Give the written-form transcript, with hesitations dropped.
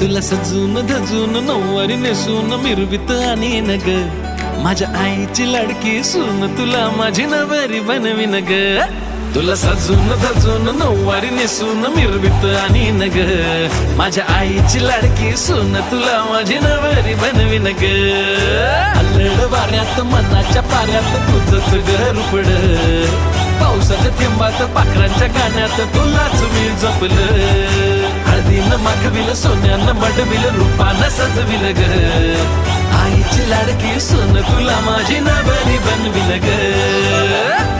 तुला सजून धजून नऊवारी नेसून मिरवित आणि न ग माझ्या आईची लाडकी सून तुला माझी नवरी बनवीन ग तुला सजून धजून नऊवारी नेसून मिरवित आणि न ग माझ्या आईची लाडकी सून तुला माझी नवरी बनवीन ग अल्लड वाऱ्यात मनाच्या पाऱ्यात तुझंच घर पड पावसाच्या थेंबात पाखरांच्या गाण्यात तुलाच मी जपलं हळदीनं माखविल सोन्यानं मडविल रूपानं सजविल ग आईची लाडकी सून तुला माझी नवरी बनविल ग